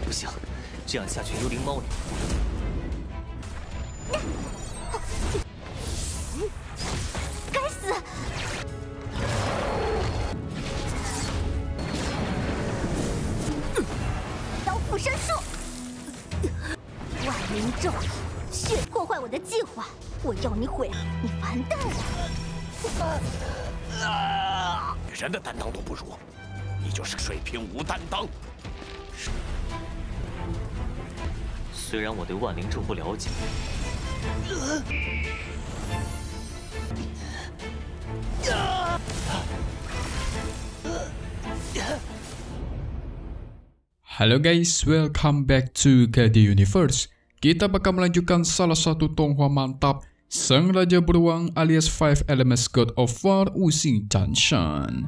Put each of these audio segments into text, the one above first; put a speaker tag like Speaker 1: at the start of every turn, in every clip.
Speaker 1: 不行，这样下去幽灵猫里。
Speaker 2: 该死！刀附身术，万灵咒，血破坏我的计划，我要你毁了，你完蛋了！
Speaker 3: 女人的担当都不如，你就是水平无担当。
Speaker 1: 虽然我对万灵咒不了解。
Speaker 4: Halo guys, welcome back to KD Universe. Kita bakal melanjutkan salah satu tonghua mantap Sang Raja Beruang alias Five Elements God of War Wuxing Chanshan.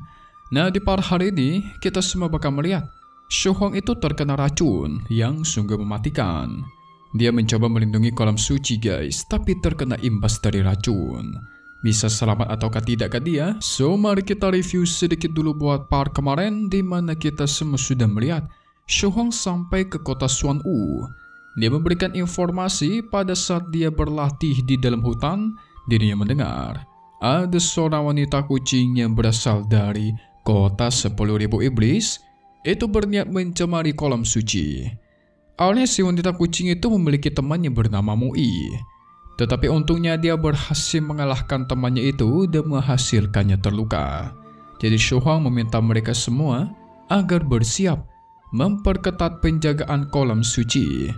Speaker 4: Nah, di part hari ini kita semua bakal melihat Shu Huang itu terkena racun yang sungguh mematikan. Dia mencoba melindungi kolam suci guys, tapi terkena imbas dari racun. Bisa selamat ataukah tidakkah dia? So mari kita review sedikit dulu buat part kemarin, di mana kita semua sudah melihat Shu Huang sampai ke kota Xuanwu. Dia memberikan informasi pada saat dia berlatih di dalam hutan, dirinya mendengar ada seorang wanita kucing yang berasal dari kota 10.000 iblis itu berniat mencemari kolam suci. Awalnya si wanita kucing itu memiliki teman yang bernama Mui, tetapi untungnya dia berhasil mengalahkan temannya itu dan menghasilkannya terluka. Jadi Shu Huang meminta mereka semua agar bersiap memperketat penjagaan kolam suci.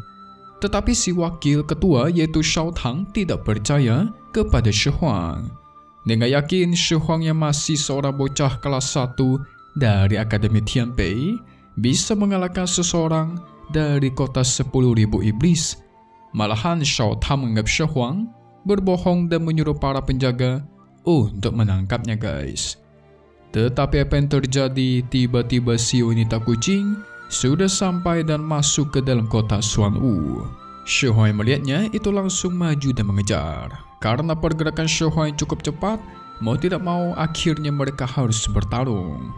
Speaker 4: Tetapi si wakil ketua yaitu Shao Tang tidak percaya kepada Shu Huang. Dia nggak yakin Shu Huang yang masih seorang bocah kelas 1 dari Akademi Tianpei bisa mengalahkan seseorang dari kota 10.000 iblis. Malahan Shao Tang menganggap Shu Huang berbohong dan menyuruh para penjaga untuk menangkapnya guys. Tetapi apa yang terjadi? Tiba-tiba si wanita kucing sudah sampai dan masuk ke dalam kota Xuanwu. Shu Huang melihatnya itu langsung maju dan mengejar. Karena pergerakan Shu Huang cukup cepat, mau tidak mau akhirnya mereka harus bertarung.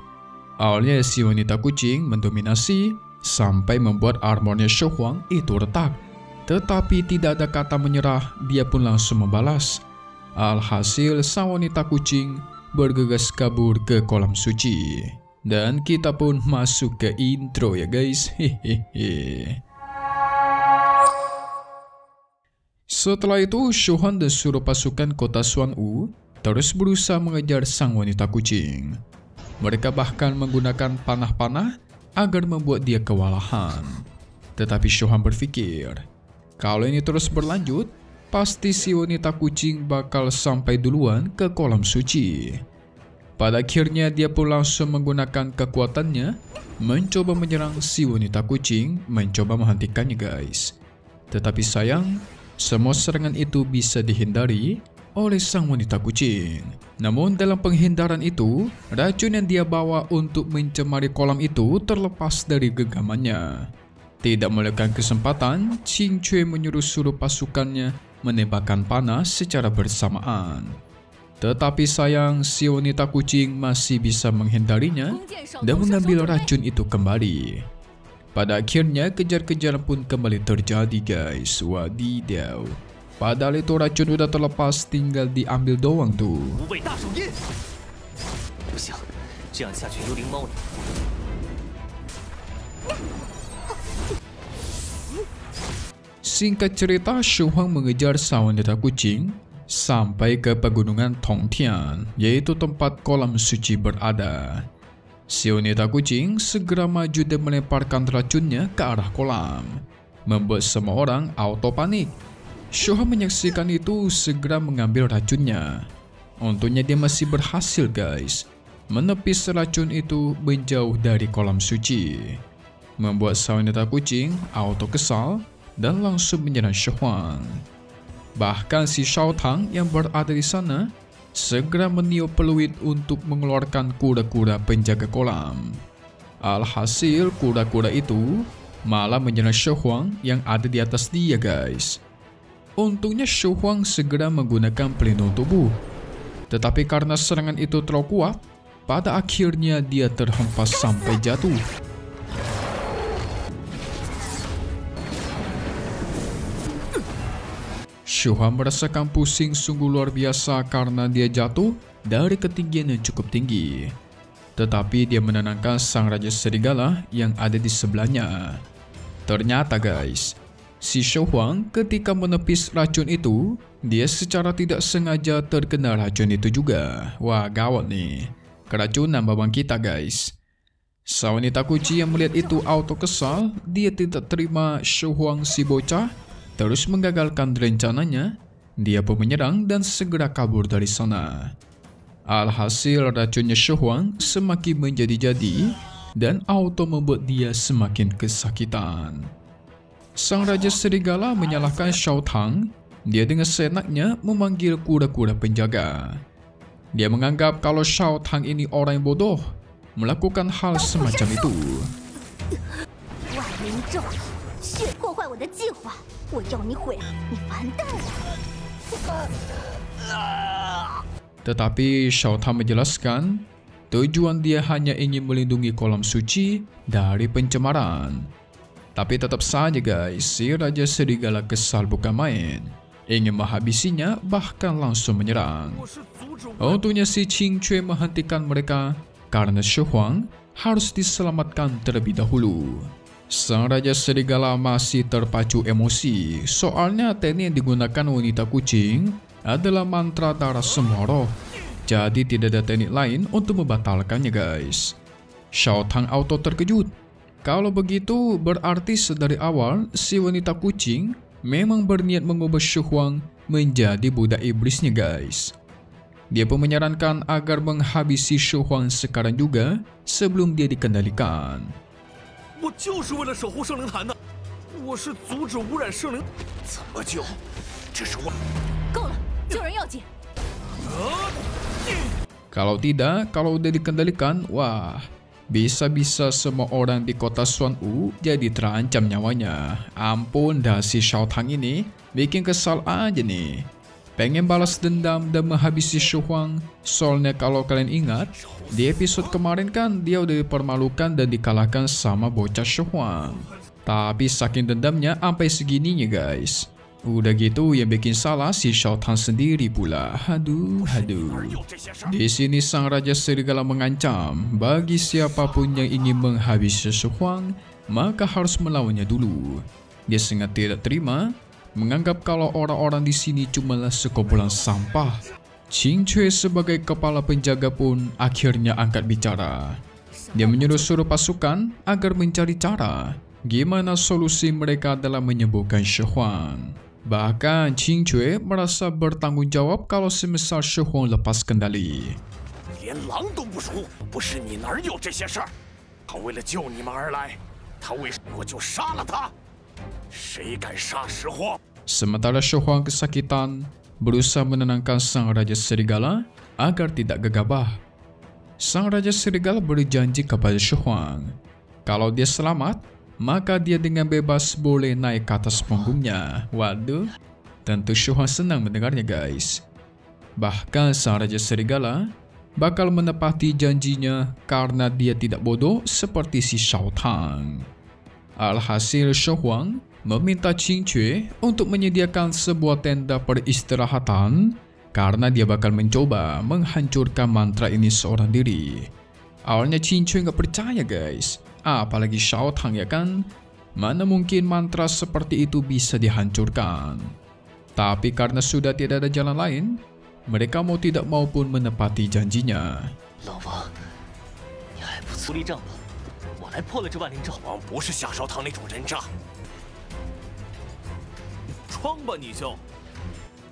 Speaker 4: Awalnya si wanita kucing mendominasi sampai membuat armornya Shu Huang itu retak. Tetapi tidak ada kata menyerah, dia pun langsung membalas. Alhasil sang wanita kucing bergegas kabur ke kolam suci. Dan kita pun masuk ke intro ya guys. Hehehe. Setelah itu Shu Huang dan seluruh pasukan kota Xuanwu terus berusaha mengejar sang wanita kucing. Mereka bahkan menggunakan panah-panah agar membuat dia kewalahan. Tetapi Shu Huang berpikir, kalau ini terus berlanjut, pasti si wanita kucing bakal sampai duluan ke kolam suci. Pada akhirnya dia pun langsung menggunakan kekuatannya mencoba menyerang si wanita kucing, mencoba menghentikannya guys. Tetapi sayang, semua serangan itu bisa dihindari oleh sang wanita kucing. Namun dalam penghindaran itu, racun yang dia bawa untuk mencemari kolam itu terlepas dari genggamannya. Tidak melekan kesempatan, Qing Cui menyuruh seluruh pasukannya menembakkan panah secara bersamaan. Tetapi sayang, si wanita kucing masih bisa menghindarinya dan mengambil racun itu kembali. Pada akhirnya kejar-kejaran pun kembali terjadi guys. Wadidaw. Padahal itu racun udah terlepas, tinggal diambil doang tuh. Singkat cerita, Shu Huang mengejar sang wanita kucing sampai ke pegunungan Tongtian, yaitu tempat kolam suci berada. Si wanita kucing segera maju dan melemparkan racunnya ke arah kolam, membuat semua orang auto panik. Shu Huang menyaksikan itu segera mengambil racunnya. Untungnya dia masih berhasil guys, menepis racun itu menjauh dari kolam suci, membuat sang wanita kucing auto kesal dan langsung menyerang Shu Huang. Bahkan si Shao Tang yang berada di sana segera meniup peluit untuk mengeluarkan kuda-kuda penjaga kolam. Alhasil kuda-kuda itu malah menyerang Shu Huang yang ada di atas dia guys. Untungnya Shu Huang segera menggunakan pelindung tubuh. Tetapi karena serangan itu terlalu kuat, pada akhirnya dia terhempas sampai jatuh. Shu Huang merasakan pusing sungguh luar biasa karena dia jatuh dari ketinggian yang cukup tinggi. Tetapi dia menenangkan sang Raja Serigala yang ada di sebelahnya. Ternyata guys, si Shu Huang ketika menepis racun itu, dia secara tidak sengaja terkena racun itu juga. Wah, gawat nih. Keracunan babang kita guys. Sang wanita kuci yang melihat itu auto kesal. Dia tidak terima Shu Huang si bocah terus menggagalkan rencananya. Dia pun menyerang dan segera kabur dari sana. Alhasil racunnya Shu Huang semakin menjadi-jadi dan auto membuat dia semakin kesakitan. Sang Raja Serigala menyalahkan Shao Tang. Dia dengan seenaknya memanggil kura-kura penjaga. Dia menganggap kalau Shao Tang ini orang yang bodoh melakukan hal semacam itu. Tetapi Shao Tang menjelaskan tujuan dia hanya ingin melindungi kolam suci dari pencemaran. Tapi tetap saja guys, si Raja Serigala kesal bukan main. Ingin menghabisinya bahkan langsung menyerang. Untungnya si Qing Cui menghentikan mereka karena Shu Huang harus diselamatkan terlebih dahulu. Sang Raja Serigala masih terpacu emosi soalnya teknik yang digunakan wanita kucing adalah mantra darah semua roh. Jadi tidak ada teknik lain untuk membatalkannya guys. Shao Tang auto terkejut. Kalau begitu berarti sedari awal si wanita kucing memang berniat mengubah Shu Huang menjadi budak iblisnya guys. Dia pun menyarankan agar menghabisi Shu Huang sekarang juga sebelum dia dikendalikan. Kalau tidak, kalau udah dikendalikan, wah, bisa-bisa semua orang di kota Xuanwu jadi terancam nyawanya. Ampun dah si Shao Tang ini bikin kesal aja nih. Pengen balas dendam dan menghabisi Shu Huang. Soalnya kalau kalian ingat, di episode kemarin kan dia udah dipermalukan dan dikalahkan sama bocah Shu Huang. Tapi saking dendamnya sampai segininya guys. Udah gitu yang bikin salah si Shao Tang sendiri pula. Aduh. Di sini sang Raja Serigala mengancam bagi siapapun yang ingin menghabisi Shu Huang, maka harus melawannya dulu. Dia sangat tidak terima, menganggap kalau orang-orang di sini cumalah sekumpulan sampah. Qing Cui sebagai kepala penjaga pun akhirnya angkat bicara. Dia menyuruh pasukan agar mencari cara gimana solusi mereka dalam menyembuhkan Shu Huang. Bahkan Qing Cui merasa bertanggung jawab kalau semisal Shu Huang lepas kendali. Sementara Shu Huang kesakitan, berusaha menenangkan sang Raja Serigala agar tidak gegabah. Sang Raja Serigala berjanji kepada Shu Huang, kalau dia selamat, maka dia dengan bebas boleh naik ke atas punggungnya. Waduh, tentu Shu Huang senang mendengarnya guys. Bahkan sang Raja Serigala bakal menepati janjinya karena dia tidak bodoh seperti si Shao Tang. Alhasil Shu Huang meminta Qing Cui untuk menyediakan sebuah tenda peristirahatan karena dia bakal mencoba menghancurkan mantra ini seorang diri. Awalnya Qing Cui nggak percaya guys, apalagi Shao Tang ya kan, mana mungkin mantra seperti itu bisa dihancurkan. Tapi karena sudah tidak ada jalan lain, mereka mau tidak mau pun menepati janjinya.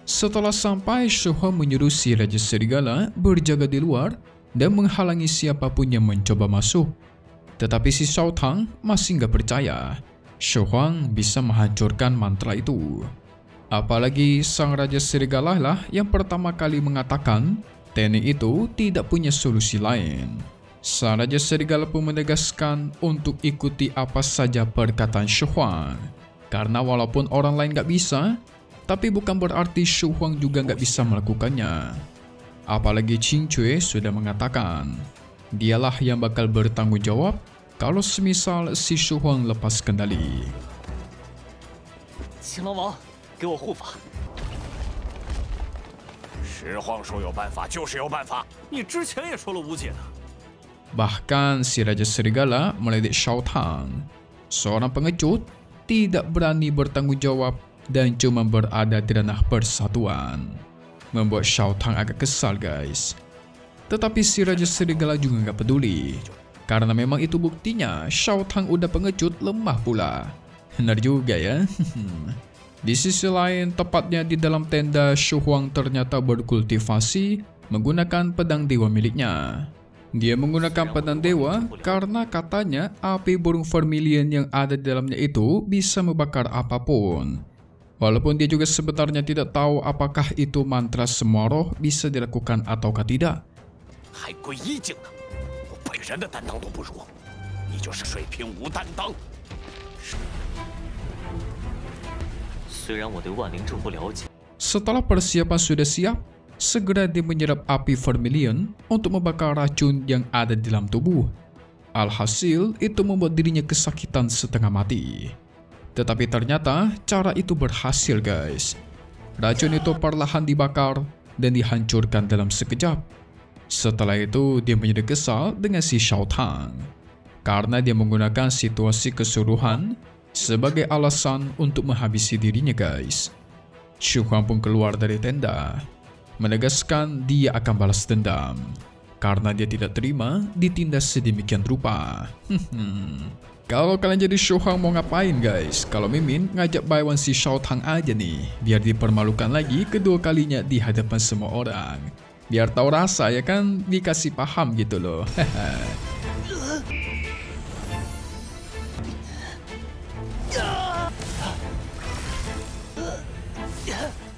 Speaker 4: Setelah sampai, Shu Huang menyuruh si Raja Serigala berjaga di luar dan menghalangi siapapun yang mencoba masuk. Tetapi si Shao Tang masih nggak percaya Shu Huang bisa menghancurkan mantra itu. Apalagi sang Raja Serigala lah yang pertama kali mengatakan teknik itu tidak punya solusi lain. Sang Raja Serigala pun menegaskan untuk ikuti apa saja perkataan Shu Huang. Karena walaupun orang lain nggak bisa, tapi bukan berarti Shu Huang juga nggak bisa melakukannya. Apalagi Qing Cui sudah mengatakan, dialah yang bakal bertanggung jawab kalau semisal si Shu Huang lepas kendali.
Speaker 3: 石皇说有办法就是有办法。
Speaker 5: 你之前也说了无解的。
Speaker 4: Bahkan si Raja Serigala meledek Shao Tang. Seorang pengecut tidak berani bertanggung jawab dan cuma berada di ranah persatuan. Membuat Shao Tang agak kesal guys. Tetapi si Raja Serigala juga nggak peduli. Karena memang itu buktinya Shao Tang udah pengecut lemah pula. Benar juga ya. Di sisi lain, tepatnya di dalam tenda, Shu Huang ternyata berkultivasi menggunakan pedang dewa miliknya. Dia menggunakan pedang dewa karena katanya api burung vermilion yang ada di dalamnya itu bisa membakar apapun. Walaupun dia juga sebenarnya tidak tahu apakah itu mantra semua roh bisa dilakukan ataukah tidak.
Speaker 3: 还归一境呢，我本人的担当都不如，你就是水平无担当。
Speaker 1: 虽然我对万灵咒不了解，
Speaker 4: Setelah persiapan sudah siap, segera dia menyerap api vermilion untuk membakar racun yang ada di dalam tubuh. Alhasil, itu membuat dirinya kesakitan setengah mati. Tetapi ternyata cara itu berhasil guys. Racun itu perlahan dibakar dan dihancurkan dalam sekejap. Setelah itu, dia menjadi kesal dengan si Shao Tang. Karena dia menggunakan situasi keseluruhan sebagai alasan untuk menghabisi dirinya guys. Shu Huang pun keluar dari tenda, menegaskan dia akan balas dendam karena dia tidak terima ditindas sedemikian rupa. Kalau kalian jadi Shu Huang mau ngapain guys? Kalau Mimin ngajak Baiwan si Shao Tang aja nih, biar dipermalukan lagi kedua kalinya di hadapan semua orang. Biar tahu rasa ya kan, dikasih paham gitu loh.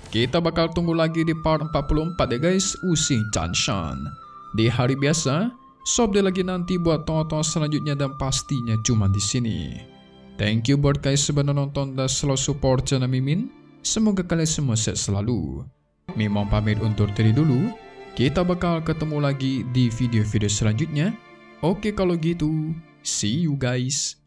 Speaker 4: Kita bakal tunggu lagi di part 44 ya guys, Wusing Chanshan. Di hari biasa, subscribe lagi nanti buat tonton selanjutnya dan pastinya cuma di sini. Thank you buat guys sudah nonton dan selalu support channel Mimin. Semoga kalian semua sehat selalu. Mimin pamit undur diri dulu. Kita bakal ketemu lagi di video-video selanjutnya. Oke kalau gitu, see you guys.